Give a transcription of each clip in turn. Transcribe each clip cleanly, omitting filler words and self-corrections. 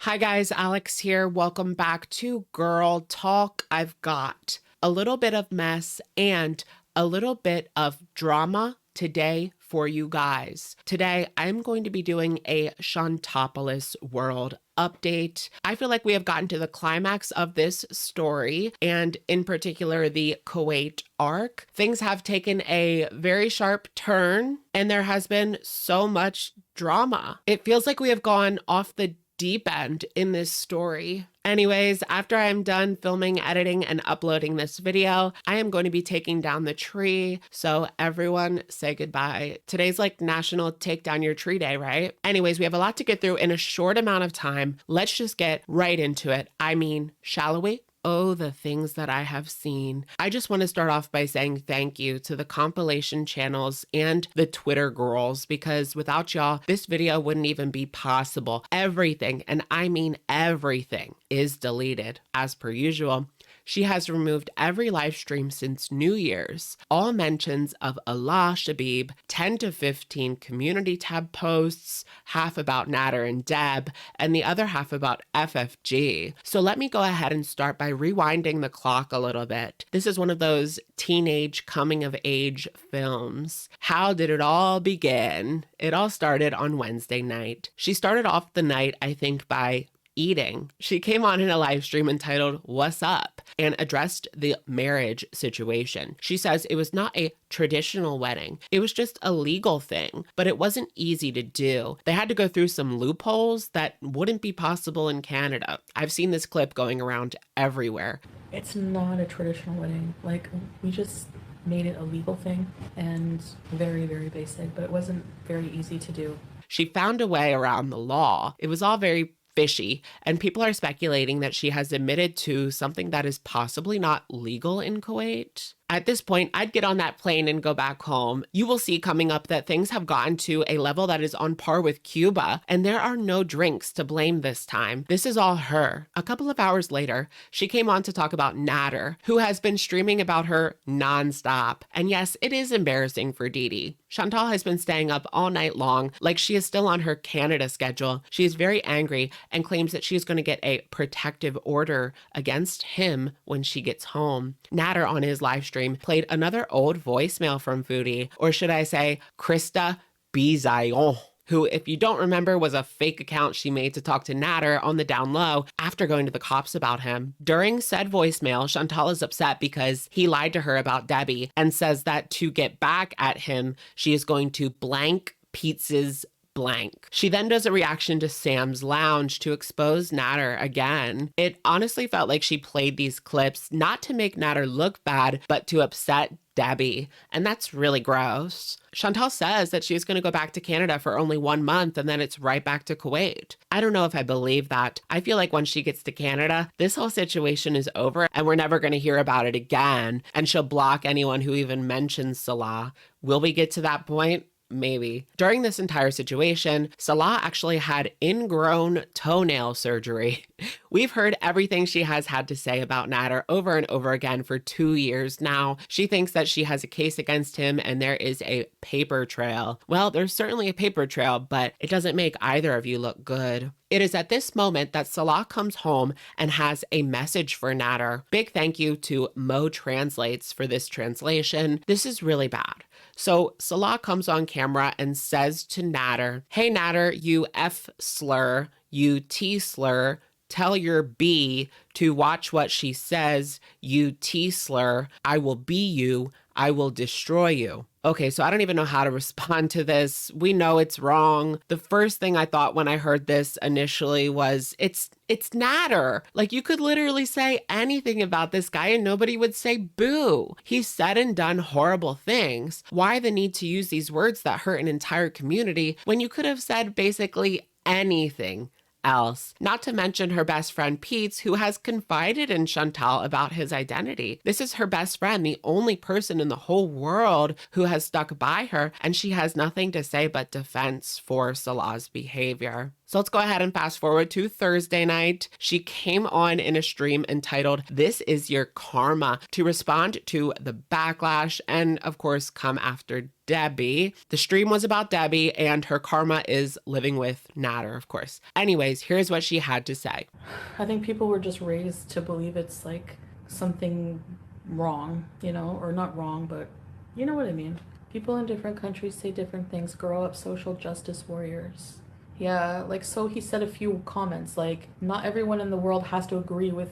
Hi guys, Alex here. Welcome back to Girl Talk. I've got a little bit of mess and a little bit of drama today for you guys. Today, I'm going to be doing a Shantopolis world update. I feel like we have gotten to the climax of this story, and in particular, the Kuwait arc. Things have taken a very sharp turn, and there has been so much drama. It feels like we have gone off the deep end in this story. Anyways, after I'm done filming, editing, and uploading this video, I am going to be taking down the tree. So everyone say goodbye. Today's like National Take Down Your Tree Day, right? Anyways, we have a lot to get through in a short amount of time. Let's just get right into it. I mean, shall we? Oh, the things that I have seen. I just want to start off by saying thank you to the compilation channels and the Twitter girls, because without y'all, this video wouldn't even be possible. Everything, and I mean everything, is deleted as per usual. She has removed every live stream since New Year's. All mentions of Alaa, Shabib, 10 to 15 community tab posts, half about Nadder and Deb, and the other half about FFG. So let me go ahead and start by rewinding the clock a little bit. This is one of those teenage coming of age films. How did it all begin? It all started on Wednesday night. She started off the night, I think, by eating. She came on in a live stream entitled "What's Up?" and addressed the marriage situation. She says it was not a traditional wedding. It was just a legal thing, but it wasn't easy to do. They had to go through some loopholes that wouldn't be possible in Canada. I've seen this clip going around everywhere. It's not a traditional wedding. Like, we just made it a legal thing and very, very basic, but it wasn't very easy to do. She found a way around the law. It was all very fishy, and people are speculating that she has admitted to something that is possibly not legal in Kuwait. At this point, I'd get on that plane and go back home. You will see coming up that things have gotten to a level that is on par with Cuba, and there are no drinks to blame this time. This is all her. A couple of hours later, she came on to talk about Nadder, who has been streaming about her nonstop. And yes, it is embarrassing for Dee Dee. Chantal has been staying up all night long, like she is still on her Canada schedule. She is very angry and claims that she is going to get a protective order against him when she gets home. Nadder, on his live stream, played another old voicemail from Foodie, or should I say Krista Bizayon, who, if you don't remember, was a fake account she made to talk to Nadder on the down low after going to the cops about him. During said voicemail, Chantal is upset because he lied to her about Debbie and says that to get back at him, she is going to blank Peetz's blank. She then does a reaction to Sam's Lounge to expose Nadder again. It honestly felt like she played these clips not to make Nadder look bad, but to upset Debbie, and that's really gross. Chantal says that she's going to go back to Canada for only 1 month and then it's right back to Kuwait. I don't know if I believe that. I feel like when she gets to Canada, this whole situation is over and we're never going to hear about it again, and she'll block anyone who even mentions Salah. Will we get to that point? Maybe. During this entire situation, Salah actually had ingrown toenail surgery. We've heard everything she has had to say about Nadder over and over again for 2 years now. She thinks that she has a case against him and there is a paper trail. Well, there's certainly a paper trail, but it doesn't make either of you look good. It is at this moment that Salah comes home and has a message for Nadder. Big thank you to Mo Translates for this translation. This is really bad. So Salah comes on camera and says to Nadder, "Hey Nadder, you F slur, you T slur, tell your B to watch what she says, you T slur, I will be you, I will destroy you." Okay, so I don't even know how to respond to this. We know it's wrong. The first thing I thought when I heard this initially was, it's Nadder. Like, you could literally say anything about this guy and nobody would say boo. He's said and done horrible things. Why the need to use these words that hurt an entire community when you could have said basically anything else? Not to mention her best friend Peetz, who has confided in Chantal about his identity. This is her best friend, the only person in the whole world who has stuck by her, and she has nothing to say but defense for Salah's behavior. So let's go ahead and fast forward to Thursday night. She came on in a stream entitled "This Is Your Karma" to respond to the backlash and, of course, come after Debbie. The stream was about Debbie, and her karma is living with Nadder, of course. Anyways, here's what she had to say. I think people were just raised to believe it's like something wrong, you know, or not wrong, but you know what I mean. People in different countries say different things, grow up social justice warriors. Yeah, like, so he said a few comments like, not everyone in the world has to agree with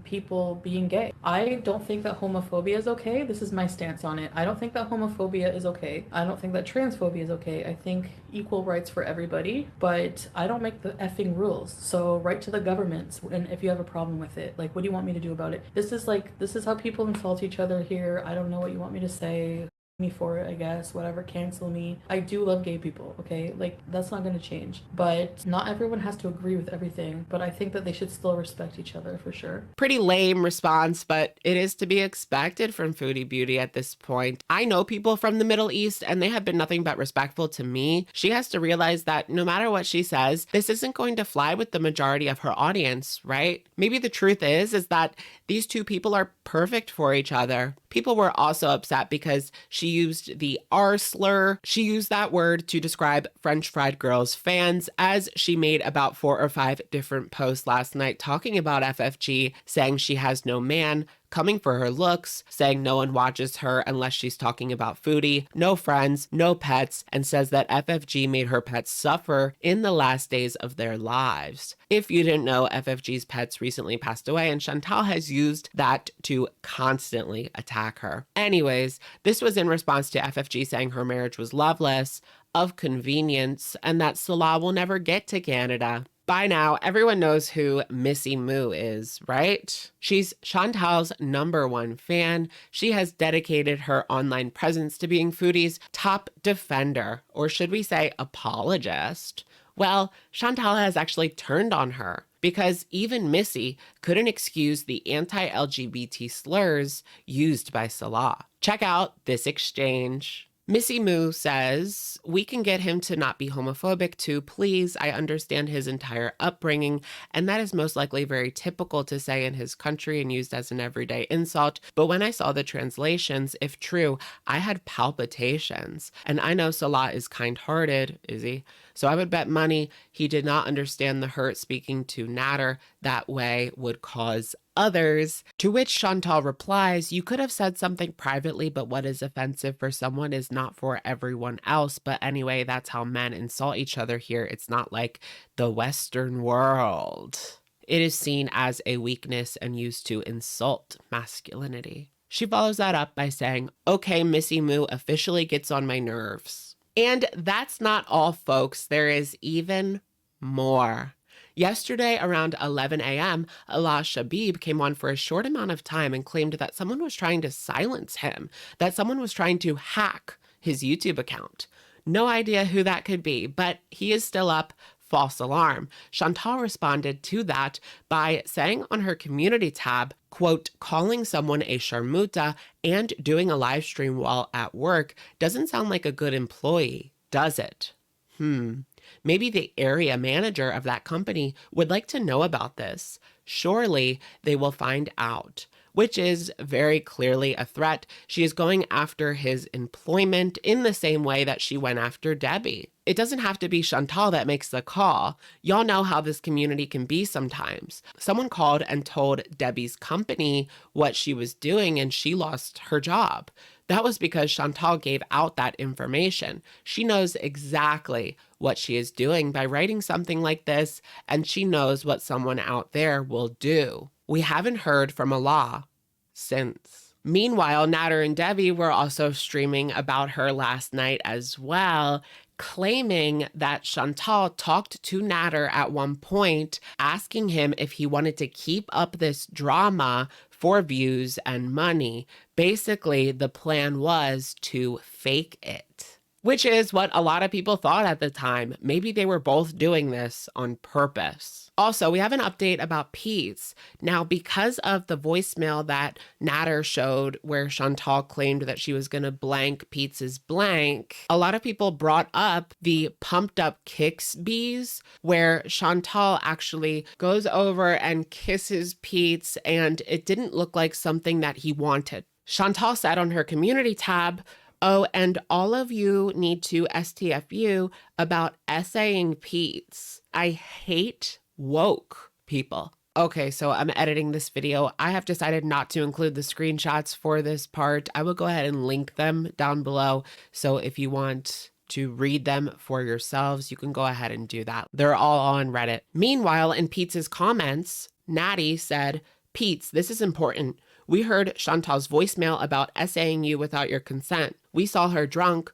people being gay. I don't think that homophobia is okay. This is my stance on it. I don't think that homophobia is okay. I don't think that transphobia is okay. I think equal rights for everybody, but I don't make the effing rules. So write to the government, and if you have a problem with it, like, what do you want me to do about it? This is how people insult each other here. I don't know what you want me to say. Me for it, I guess, whatever, cancel me. I do love gay people, okay? Like, that's not going to change. But not everyone has to agree with everything, but I think that they should still respect each other for sure. Pretty lame response, but it is to be expected from Foodie Beauty at this point. I know people from the Middle East, and they have been nothing but respectful to me. She has to realize that no matter what she says, this isn't going to fly with the majority of her audience, right? Maybe the truth is that these two people are perfect for each other. People were also upset because she used the R slur. She used that word to describe French Fried Girls fans, as she made about 4 or 5 different posts last night talking about FFG, saying she has no man, coming for her looks, saying no one watches her unless she's talking about Foodie, no friends, no pets, and says that FFG made her pets suffer in the last days of their lives. If you didn't know, FFG's pets recently passed away, and Chantal has used that to constantly attack her. Anyways, this was in response to FFG saying her marriage was loveless, of convenience, and that Salah will never get to Canada. By now, everyone knows who Missy Moo is, right? She's Chantal's #1 fan. She has dedicated her online presence to being Foodie's top defender, or should we say apologist? Well, Chantal has actually turned on her because even Missy couldn't excuse the anti-LGBT slurs used by Salah. Check out this exchange. Missy Moo says, "We can get him to not be homophobic too, please. I understand his entire upbringing, and that is most likely very typical to say in his country and used as an everyday insult. But when I saw the translations, if true, I had palpitations. And I know Salah is kind-hearted, is he? So I would bet money he did not understand the hurt speaking to Nadder that way would cause others." To which Chantal replies, "You could have said something privately, but what is offensive for someone is not for everyone else. But anyway, that's how men insult each other here. It's not like the Western world. It is seen as a weakness and used to insult masculinity." She follows that up by saying, "Okay, Missy Moo officially gets on my nerves." And that's not all, folks. There is even more. Yesterday, around 11 a.m., Alaa Shabib came on for a short amount of time and claimed that someone was trying to silence him, that someone was trying to hack his YouTube account. No idea who that could be, but he is still up. False alarm. Chantal responded to that by saying on her community tab, quote, "Calling someone a sharmuta and doing a live stream while at work doesn't sound like a good employee, does it? Maybe the area manager of that company would like to know about this. Surely they will find out." Which is very clearly a threat. She is going after his employment in the same way that she went after Debbie. It doesn't have to be Chantal that makes the call. Y'all know how this community can be sometimes. Someone called and told Debbie's company what she was doing and she lost her job. That was because Chantal gave out that information. She knows exactly what she is doing by writing something like this, and she knows what someone out there will do. We haven't heard from Alaa since. Meanwhile, Nadder and Debbie were also streaming about her last night as well, claiming that Chantal talked to Nadder at one point, asking him if he wanted to keep up this drama for views and money. Basically, the plan was to fake it. which is what a lot of people thought at the time. Maybe they were both doing this on purpose. Also, we have an update about Peetz. Now, because of the voicemail that Nadder showed where Chantal claimed that she was going to blank Peetz's blank, a lot of people brought up the pumped up kicks bees where Chantal actually goes over and kisses Peetz, and it didn't look like something that he wanted. Chantal said on her community tab, "Oh, and all of you need to STFU about essaying Peetz. I hate woke people." Okay, so I'm editing this video. I have decided not to include the screenshots for this part. I will go ahead and link them down below. So if you want to read them for yourselves, you can go ahead and do that. They're all on Reddit. Meanwhile, in Peetz's comments, Natty said, "Peetz, this is important. We heard Chantal's voicemail about essaying you without your consent. We saw her drunk,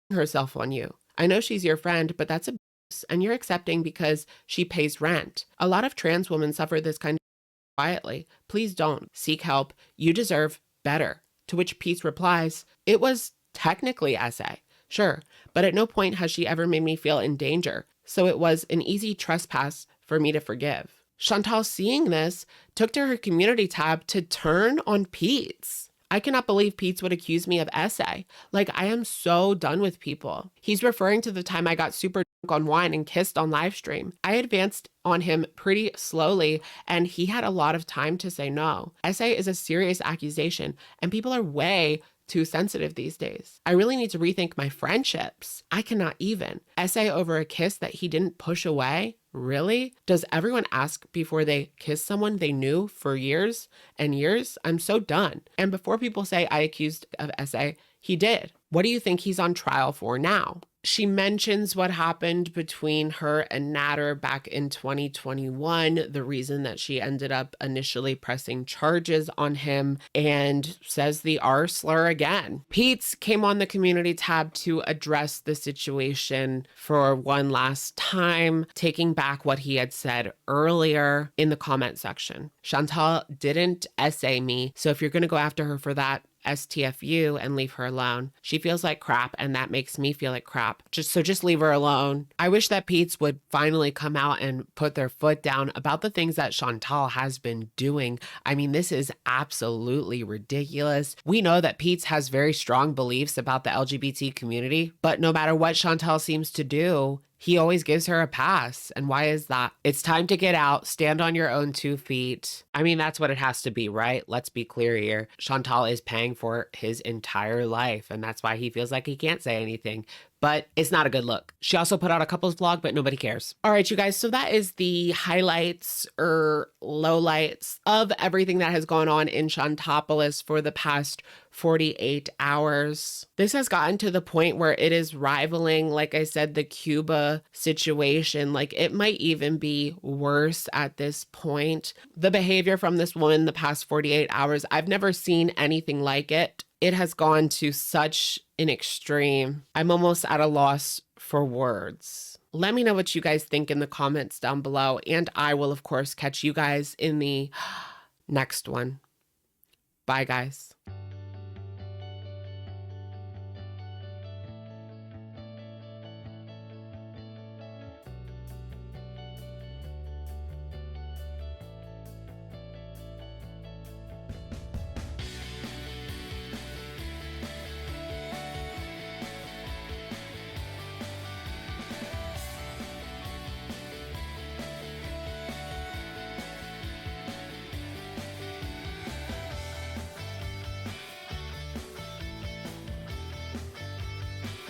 herself on you. I know she's your friend, but that's abuse, and you're accepting because she pays rent. A lot of trans women suffer this kind of quietly. Please don't. Seek help. You deserve better." To which Peetz replies, "It was technically essay. Sure, but at no point has she ever made me feel in danger. So it was an easy trespass for me to forgive." Chantal, seeing this, took to her community tab to turn on Peetz. I cannot believe Peetz would accuse me of essay. Like, I am so done with people. He's referring to the time I got super drunk on wine and kissed on live stream. I advanced on him pretty slowly, and he had a lot of time to say no. Essay is a serious accusation, and people are way too sensitive these days. I really need to rethink my friendships. I cannot even. Essay over a kiss that he didn't push away? Really? Does everyone ask before they kiss someone they knew for years and years? I'm so done. And before people say I accused of essay, he did. What do you think he's on trial for now? She mentions what happened between her and Nadder back in 2021, the reason that she ended up initially pressing charges on him, and says the R slur again. Peetz came on the community tab to address the situation for one last time, taking back what he had said earlier in the comment section. Chantal didn't essay me, so if you're going to go after her for that, STFU and leave her alone. She feels like crap, and that makes me feel like crap. Just leave her alone. I wish that Peetz would finally come out and put their foot down about the things that Chantal has been doing. I mean, this is absolutely ridiculous. We know that Peetz has very strong beliefs about the LGBT community, but no matter what Chantal seems to do, he always gives her a pass. And why is that? It's time to get out, stand on your own 2 feet. I mean, that's what it has to be, right? Let's be clear here. Chantal is paying for his entire life, and that's why he feels like he can't say anything. But it's not a good look. She also put out a couples vlog, but nobody cares. All right, you guys, so that is the highlights or lowlights of everything that has gone on in Chantopolis for the past 48 hours. This has gotten to the point where it is rivaling, like I said, the Cuba situation. Like, it might even be worse at this point. The behavior from this woman the past 48 hours, I've never seen anything like it. It has gone to such an extreme. I'm almost at a loss for words. Let me know what you guys think in the comments down below, and I will, of course, catch you guys in the next one. Bye, guys.